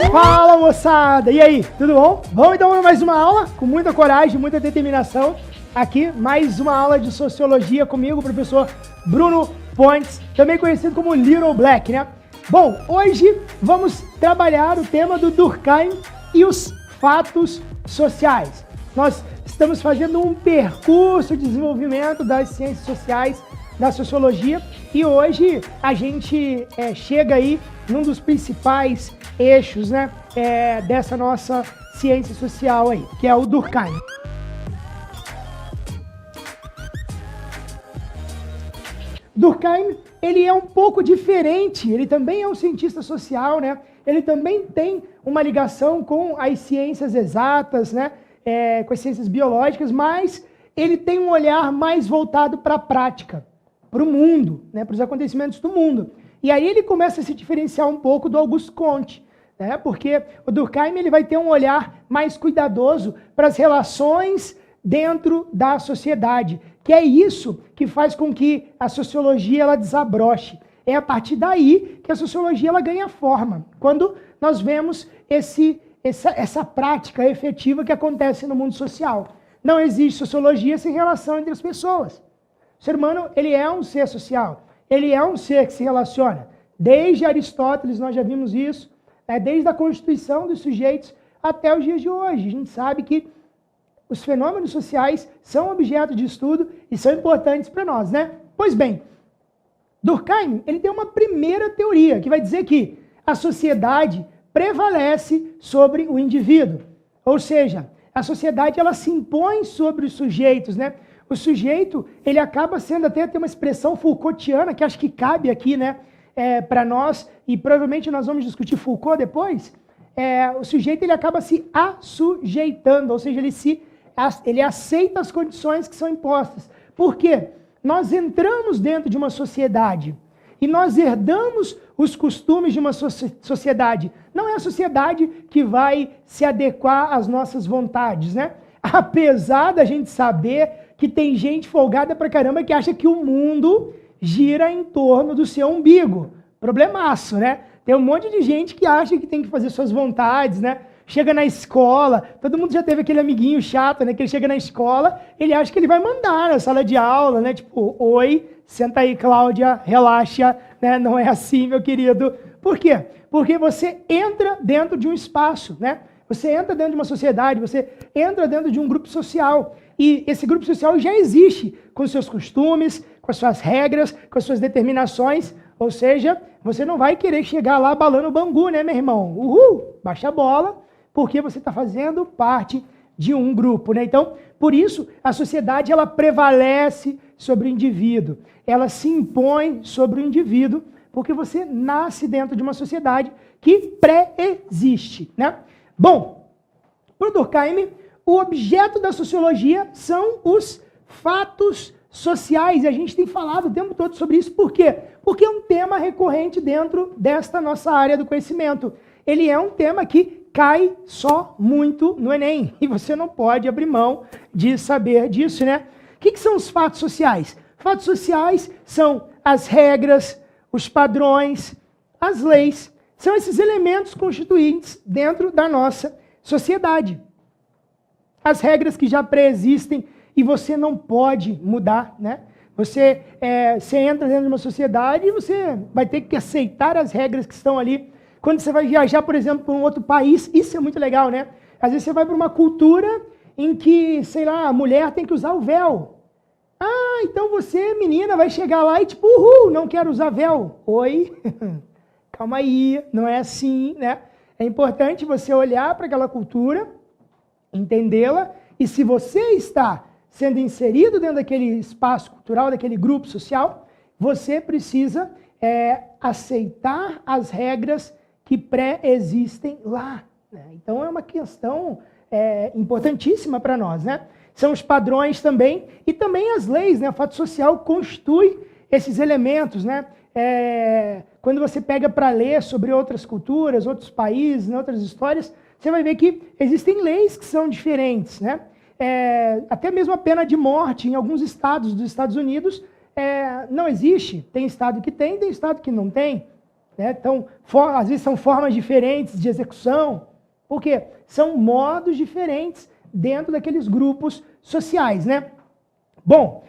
Fala, moçada! E aí, tudo bom? Vamos então para mais uma aula, com muita coragem, muita determinação. Aqui, mais uma aula de Sociologia comigo, o professor Bruno Pontes, também conhecido como Little Black, né? Bom, hoje vamos trabalhar o tema do Durkheim e os fatos sociais. Nós estamos fazendo um percurso de desenvolvimento das ciências sociais, da sociologia, e hoje a gente chega aí num dos principais eixos, né, dessa nossa ciência social aí, que é o Durkheim. Durkheim, ele é um pouco diferente, ele também é um cientista social, né? Ele também tem uma ligação com as ciências exatas, né? Com as ciências biológicas, mas ele tem um olhar mais voltado para a prática, para o mundo, né? Para os acontecimentos do mundo. E aí ele começa a se diferenciar um pouco do Auguste Comte, né? Porque o Durkheim ele vai ter um olhar mais cuidadoso para as relações dentro da sociedade, que é isso que faz com que a sociologia ela desabroche. É a partir daí que a sociologia ela ganha forma, quando nós vemos essa prática efetiva que acontece no mundo social. Não existe sociologia sem relação entre as pessoas. O ser humano ele é um ser social, ele é um ser que se relaciona. Desde Aristóteles nós já vimos isso, desde a constituição dos sujeitos até os dias de hoje. A gente sabe que os fenômenos sociais são objeto de estudo e são importantes para nós, né? Pois bem, Durkheim ele tem uma primeira teoria que vai dizer que a sociedade prevalece sobre o indivíduo. Ou seja, a sociedade ela se impõe sobre os sujeitos, né? O sujeito ele acaba sendo até tem uma expressão Foucaultiana que acho que cabe aqui, né? Para nós, e provavelmente nós vamos discutir Foucault depois. O sujeito ele acaba se assujeitando, ou seja, ele aceita as condições que são impostas. Por quê? Nós entramos dentro de uma sociedade e nós herdamos os costumes de uma sociedade. Não é a sociedade que vai se adequar às nossas vontades, né? Apesar da gente saber que tem gente folgada pra caramba que acha que o mundo gira em torno do seu umbigo. Problemaço, né? Tem um monte de gente que acha que tem que fazer suas vontades, né? Chega na escola, todo mundo já teve aquele amiguinho chato, né? Que ele chega na escola, ele acha que ele vai mandar na sala de aula, né? Tipo, oi, senta aí, Cláudia, relaxa, né? Não é assim, meu querido. Por quê? Porque você entra dentro de um espaço, né? Você entra dentro de uma sociedade, você entra dentro de um grupo social. E esse grupo social já existe, com os seus costumes, com as suas regras, com as suas determinações. Ou seja, você não vai querer chegar lá abalando o bangu, né, meu irmão? Uhul, baixa a bola, porque você está fazendo parte de um grupo, né? Então, por isso, a sociedade ela prevalece sobre o indivíduo. Ela se impõe sobre o indivíduo, porque você nasce dentro de uma sociedade que pré-existe, né? Bom, para o Durkheim, o objeto da sociologia são os fatos sociais. E a gente tem falado o tempo todo sobre isso. Por quê? Porque é um tema recorrente dentro desta nossa área do conhecimento. Ele é um tema que cai só muito no Enem. E você não pode abrir mão de saber disso, né? O que são os fatos sociais? Fatos sociais são as regras, os padrões, as leis. São esses elementos constituintes dentro da nossa sociedade. As regras que já pré-existem e você não pode mudar, né? Você entra dentro de uma sociedade e você vai ter que aceitar as regras que estão ali. Quando você vai viajar, por exemplo, para um outro país, isso é muito legal, né? Às vezes você vai para uma cultura em que, sei lá, a mulher tem que usar o véu. Ah, então você, menina, vai chegar lá e tipo, uhul, não quero usar véu. Oi, calma aí, não é assim, né? É importante você olhar para aquela cultura, entendê-la, e se você está sendo inserido dentro daquele espaço cultural, daquele grupo social, você precisa aceitar as regras que pré-existem lá, né? Então é uma questão importantíssima para nós, né? São os padrões também, e também as leis, né? O fato social constitui esses elementos, né? Quando você pega para ler sobre outras culturas, outros países, né, outras histórias, você vai ver que existem leis que são diferentes, né? Até mesmo a pena de morte em alguns estados dos Estados Unidos não existe. Tem estado que tem estado que não tem. né? Então, às vezes são formas diferentes de execução. Por quê? São modos diferentes dentro daqueles grupos sociais, né? Bom,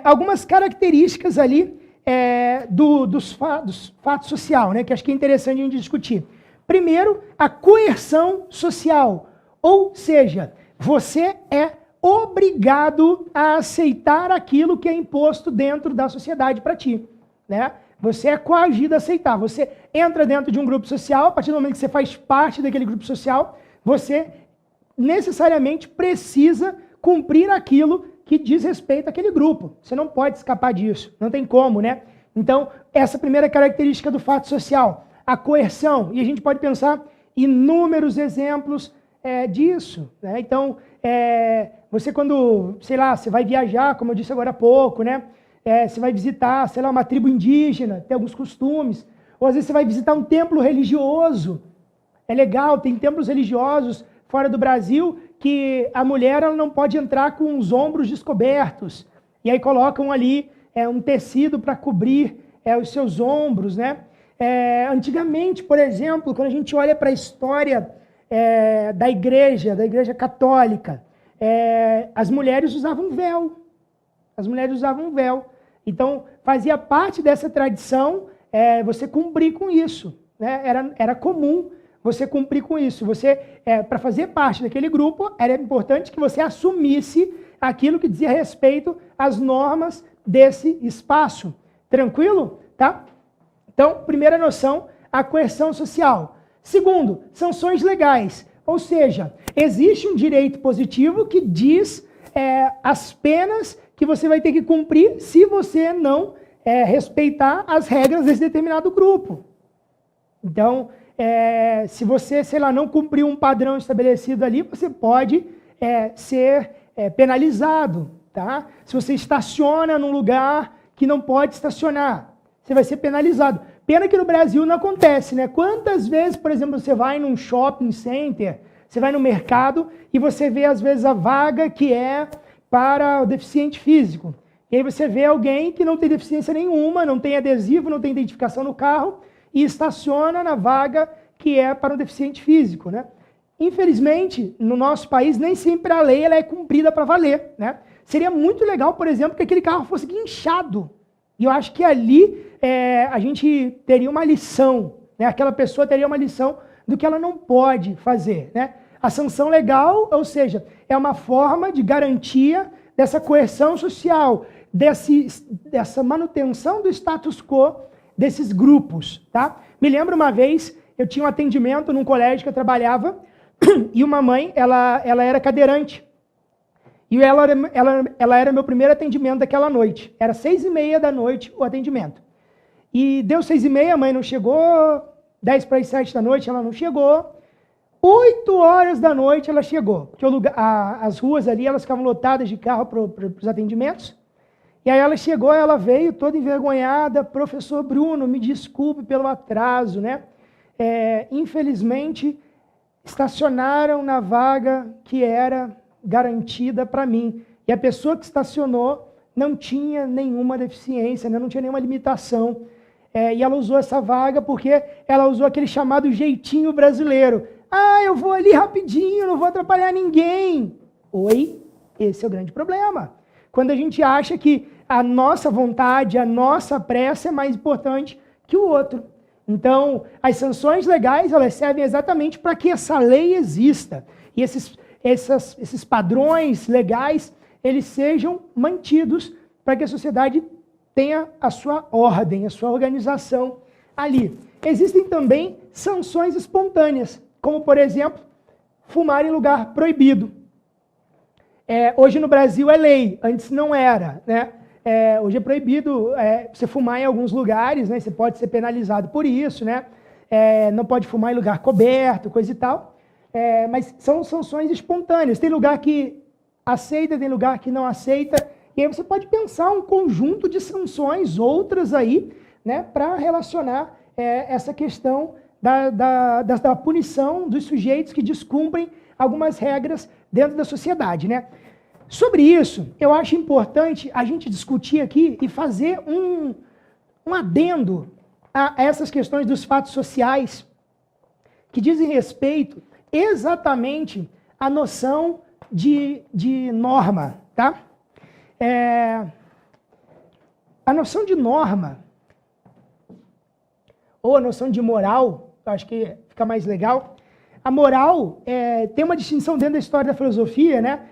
algumas características ali dos fatos social, né? Que acho que é interessante a gente discutir. Primeiro, a coerção social. Ou seja, você é obrigado a aceitar aquilo que é imposto dentro da sociedade para ti, né? Você é coagido a aceitar. Você entra dentro de um grupo social, a partir do momento que você faz parte daquele grupo social, você necessariamente precisa cumprir aquilo que diz respeito àquele grupo. Você não pode escapar disso, não tem como, né? Então, essa primeira característica do fato social, a coerção, e a gente pode pensar inúmeros exemplos disso, né? Então, você quando, sei lá, você vai viajar, como eu disse agora há pouco, né? Você vai visitar, sei lá, uma tribo indígena, tem alguns costumes, ou às vezes você vai visitar um templo religioso. É legal, tem templos religiosos fora do Brasil que a mulher ela não pode entrar com os ombros descobertos. E aí colocam ali um tecido para cobrir os seus ombros, né? Antigamente, por exemplo, quando a gente olha para a história da igreja católica, as mulheres usavam véu. As mulheres usavam véu. Então, fazia parte dessa tradição você cumprir com isso, né? Era comum você cumprir com isso. Para fazer parte daquele grupo, era importante que você assumisse aquilo que dizia respeito às normas desse espaço. Tranquilo? Tá? Então, primeira noção, a coerção social. Segundo, sanções legais. Ou seja, existe um direito positivo que diz as penas que você vai ter que cumprir se você não respeitar as regras desse determinado grupo. Então, se você, sei lá, não cumprir um padrão estabelecido ali, você pode ser penalizado, tá? Se você estaciona num lugar que não pode estacionar, você vai ser penalizado. Pena que no Brasil não acontece, né? Quantas vezes, por exemplo, você vai num shopping center, você vai no mercado e você vê, às vezes, a vaga que é para o deficiente físico. E aí você vê alguém que não tem deficiência nenhuma, não tem adesivo, não tem identificação no carro e estaciona na vaga que é para um deficiente físico, né? Infelizmente, no nosso país, nem sempre a lei ela é cumprida para valer, né? Seria muito legal, por exemplo, que aquele carro fosse guinchado. E eu acho que ali a gente teria uma lição, né? Aquela pessoa teria uma lição do que ela não pode fazer, né? A sanção legal, ou seja, é uma forma de garantia dessa coerção social, dessa manutenção do status quo desses grupos, tá? Me lembro uma vez, eu tinha um atendimento num colégio que eu trabalhava e uma mãe, ela era cadeirante. E ela era meu primeiro atendimento daquela noite. Era 6h30 da noite o atendimento. E deu 6h30, a mãe não chegou, 10 para as 7 da noite ela não chegou, 8 horas da noite ela chegou, porque as ruas ali elas ficavam lotadas de carro para os atendimentos. E aí ela chegou, ela veio toda envergonhada, professor Bruno, me desculpe pelo atraso, né? Infelizmente, estacionaram na vaga que era garantida para mim. E a pessoa que estacionou não tinha nenhuma deficiência, né? Não tinha nenhuma limitação. E ela usou essa vaga porque ela usou aquele chamado jeitinho brasileiro. Ah, eu vou ali rapidinho, não vou atrapalhar ninguém. Oi, esse é o grande problema. Quando a gente acha que a nossa vontade, a nossa pressa é mais importante que o outro. Então, as sanções legais, elas servem exatamente para que essa lei exista. E esses padrões legais, eles sejam mantidos para que a sociedade tenha a sua ordem, a sua organização ali. Existem também sanções espontâneas, como, por exemplo, fumar em lugar proibido. Hoje no Brasil é lei, antes não era, né? Hoje é proibido você fumar em alguns lugares, né? Você pode ser penalizado por isso, né? Não pode fumar em lugar coberto, coisa e tal. Mas são sanções espontâneas. Tem lugar que aceita, tem lugar que não aceita. E aí você pode pensar um conjunto de sanções, outras aí, né? Para relacionar essa questão da punição dos sujeitos que descumprem algumas regras dentro da sociedade, né? Sobre isso, eu acho importante a gente discutir aqui e fazer um adendo a essas questões dos fatos sociais que dizem respeito exatamente à noção de norma, tá? A noção de norma, ou a noção de moral, eu acho que fica mais legal. A moral tem uma distinção dentro da história da filosofia, né?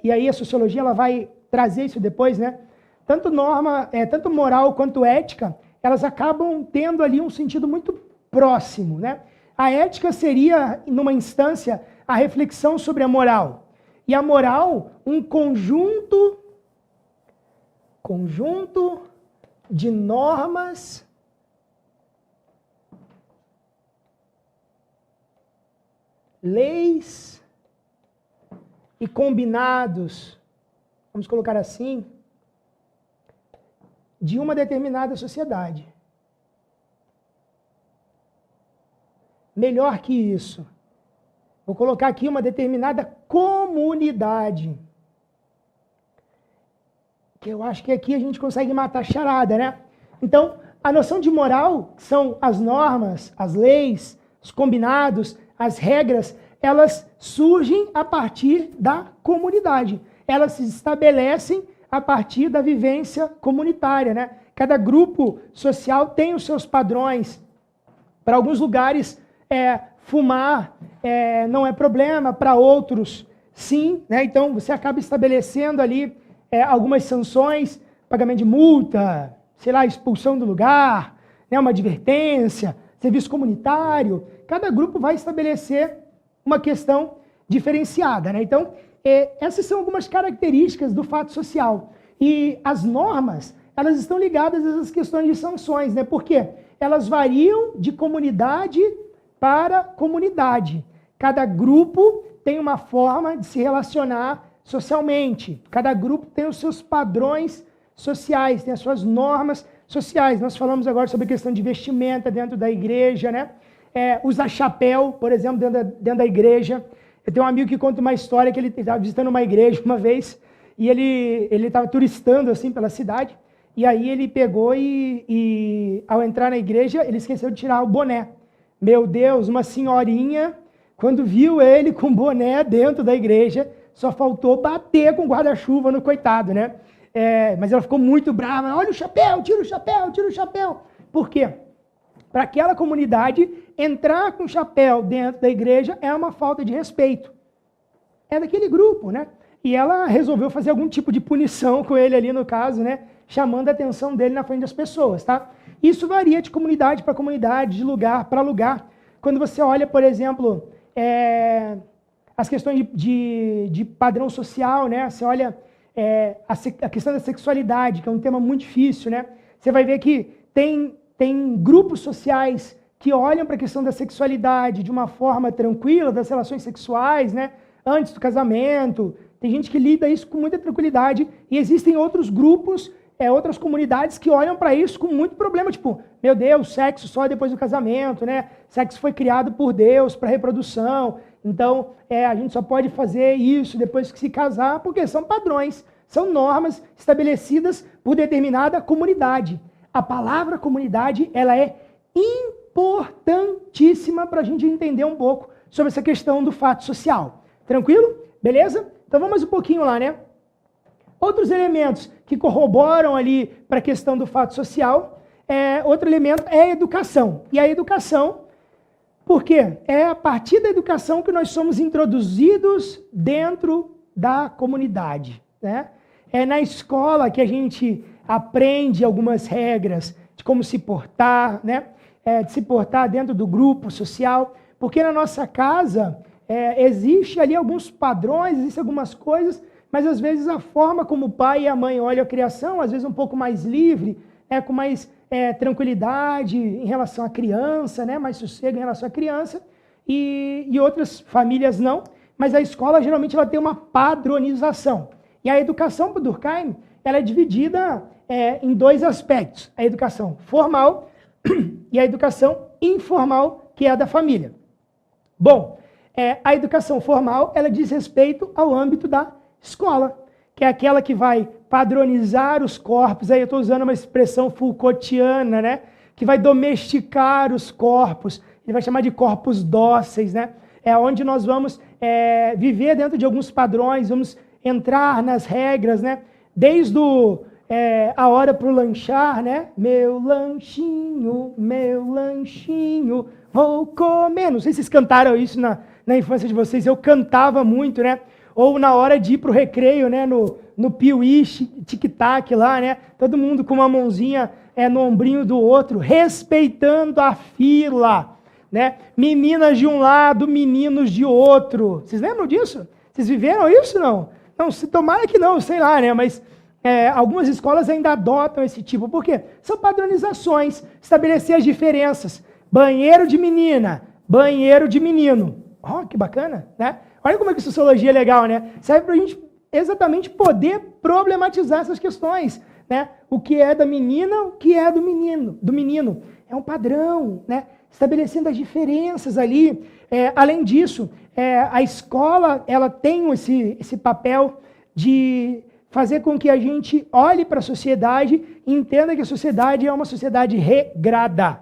E aí a sociologia ela vai trazer isso depois, né? Tanto norma, tanto moral quanto ética, elas acabam tendo ali um sentido muito próximo, né? A ética seria, numa instância, a reflexão sobre a moral. E a moral, um conjunto de normas leis e combinados, vamos colocar assim, de uma determinada sociedade. Melhor que isso, vou colocar aqui uma determinada comunidade. Que eu acho que aqui a gente consegue matar a charada, né? Então, a noção de moral são as normas, as leis, os combinados, as regras, elas surgem a partir da comunidade. Elas se estabelecem a partir da vivência comunitária, né? Cada grupo social tem os seus padrões. Para alguns lugares, fumar não é problema, para outros, sim, né? Então, você acaba estabelecendo ali algumas sanções, pagamento de multa, sei lá, expulsão do lugar, né? Uma advertência, serviço comunitário. Cada grupo vai estabelecer uma questão diferenciada, né? Então, essas são algumas características do fato social. E as normas, elas estão ligadas a essas questões de sanções, né? Por quê? Elas variam de comunidade para comunidade. Cada grupo tem uma forma de se relacionar socialmente. Cada grupo tem os seus padrões sociais, tem as suas normas sociais. Nós falamos agora sobre a questão de vestimenta dentro da igreja, né? Usar chapéu, por exemplo, dentro da igreja. Eu tenho um amigo que conta uma história que ele estava visitando uma igreja uma vez e ele estava turistando assim pela cidade e aí ele pegou e ao entrar na igreja ele esqueceu de tirar o boné. Meu Deus, uma senhorinha, quando viu ele com boné dentro da igreja, só faltou bater com o guarda-chuva no coitado, né? Mas ela ficou muito brava. Olha o chapéu, tira o chapéu, tira o chapéu. Por quê? Para aquela comunidade, entrar com chapéu dentro da igreja é uma falta de respeito. É daquele grupo, né? E ela resolveu fazer algum tipo de punição com ele ali, no caso, né? Chamando a atenção dele na frente das pessoas, tá? Isso varia de comunidade para comunidade, de lugar para lugar. Quando você olha, por exemplo, as questões de padrão social, né? Você olha a questão da sexualidade, que é um tema muito difícil, né? Você vai ver que tem grupos sociais que olham para a questão da sexualidade de uma forma tranquila, das relações sexuais, né? Antes do casamento. Tem gente que lida isso com muita tranquilidade e existem outros grupos, outras comunidades que olham para isso com muito problema, tipo, meu Deus, sexo só depois do casamento, né? Sexo foi criado por Deus para reprodução, então a gente só pode fazer isso depois que se casar, porque são padrões, são normas estabelecidas por determinada comunidade. A palavra comunidade, ela é importantíssima para a gente entender um pouco sobre essa questão do fato social. Tranquilo? Beleza? Então vamos um pouquinho lá, né? Outros elementos que corroboram ali para a questão do fato social, outro elemento é a educação. E a educação, por quê? É a partir da educação que nós somos introduzidos dentro da comunidade, né? É na escola que a gente aprende algumas regras de como se portar, né? De se portar dentro do grupo social, porque na nossa casa existe ali alguns padrões, existem algumas coisas, mas às vezes a forma como o pai e a mãe olham a criação, às vezes um pouco mais livre, com mais tranquilidade em relação à criança, né? Mais sossego em relação à criança, e outras famílias não, mas a escola geralmente ela tem uma padronização. E a educação para o Durkheim, ela é dividida em dois aspectos, a educação formal e a educação informal, que é a da família. Bom, a educação formal, ela diz respeito ao âmbito da escola, que é aquela que vai padronizar os corpos, aí eu estou usando uma expressão Foucaultiana, né? que vai domesticar os corpos, ele vai chamar de corpos dóceis, né? É onde nós vamos viver dentro de alguns padrões, vamos entrar nas regras, né? Desde a hora para o lanchar, né? Meu lanchinho, vou comer. Não sei se vocês cantaram isso na infância de vocês, eu cantava muito, né? Ou na hora de ir para o recreio, né? No piuí, tic-tac lá, né? Todo mundo com uma mãozinha no ombrinho do outro, respeitando a fila, né? Meninas de um lado, meninos de outro. Vocês lembram disso? Vocês viveram isso, não? Não, se tomara que não, sei lá, né? Mas algumas escolas ainda adotam esse tipo. Por quê? São padronizações, estabelecer as diferenças. Banheiro de menina, banheiro de menino. Oh, que bacana, né? Olha como é que sociologia é legal, né? Serve para a gente exatamente poder problematizar essas questões, né? O que é da menina, o que é do menino. É um padrão, né? Estabelecendo as diferenças ali. Além disso, a escola ela tem esse papel de fazer com que a gente olhe para a sociedade e entenda que a sociedade é uma sociedade regrada.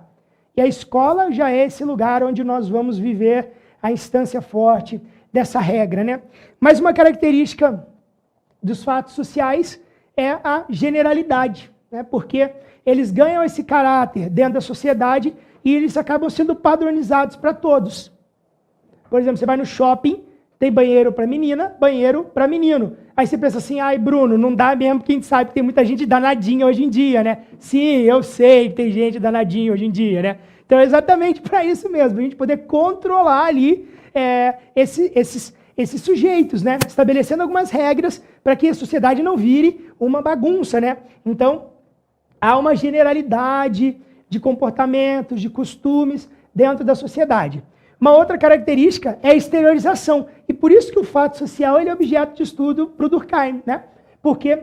E a escola já é esse lugar onde nós vamos viver a instância forte dessa regra, né? Mas uma característica dos fatos sociais é a generalidade, né? Porque eles ganham esse caráter dentro da sociedade e eles acabam sendo padronizados para todos. Por exemplo, você vai no shopping, tem banheiro para menina, banheiro para menino. Aí você pensa assim, ai Bruno, não dá mesmo, porque a gente sabe que tem muita gente danadinha hoje em dia, né? Sim, eu sei que tem gente danadinha hoje em dia, né? Então é exatamente para isso mesmo, a gente poder controlar ali esses sujeitos, né? Estabelecendo algumas regras para que a sociedade não vire uma bagunça, né? Então, há uma generalidade de comportamentos, de costumes dentro da sociedade. Uma outra característica é a exteriorização. E por isso que o fato social ele é objeto de estudo para o Durkheim, né? Porque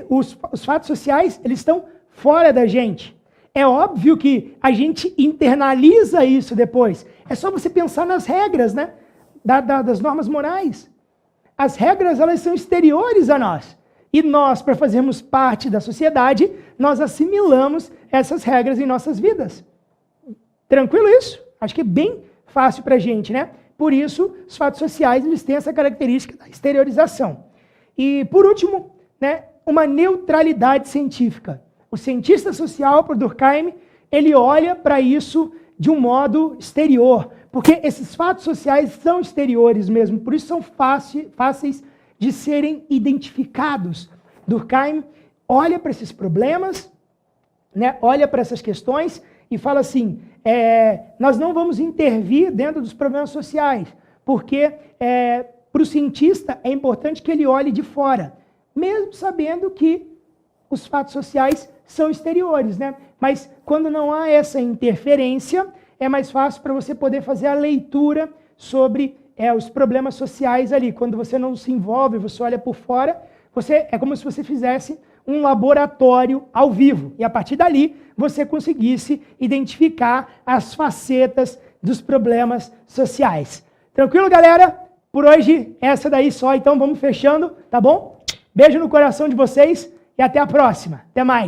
os fatos sociais eles estão fora da gente. É óbvio que a gente internaliza isso depois. É só você pensar nas regras, né? Das normas morais. As regras elas são exteriores a nós. E nós, para fazermos parte da sociedade, nós assimilamos essas regras em nossas vidas. Tranquilo isso? Acho que é bem fácil para a gente, né? Por isso, os fatos sociais eles têm essa característica da exteriorização. E, por último, né, uma neutralidade científica. O cientista social, por Durkheim, ele olha para isso de um modo exterior, porque esses fatos sociais são exteriores mesmo, por isso são fáceis de serem identificados. Durkheim olha para esses problemas, né, olha para essas questões e fala assim, nós não vamos intervir dentro dos problemas sociais, porque para o cientista é importante que ele olhe de fora, mesmo sabendo que os fatos sociais são exteriores, né? Mas quando não há essa interferência, é mais fácil para você poder fazer a leitura sobre os problemas sociais ali. Quando você não se envolve, você olha por fora, é como se você fizesse um laboratório ao vivo. E a partir dali, você conseguisse identificar as facetas dos problemas sociais. Tranquilo, galera? Por hoje, essa daí só. Então, vamos fechando, tá bom? Beijo no coração de vocês e até a próxima. Até mais.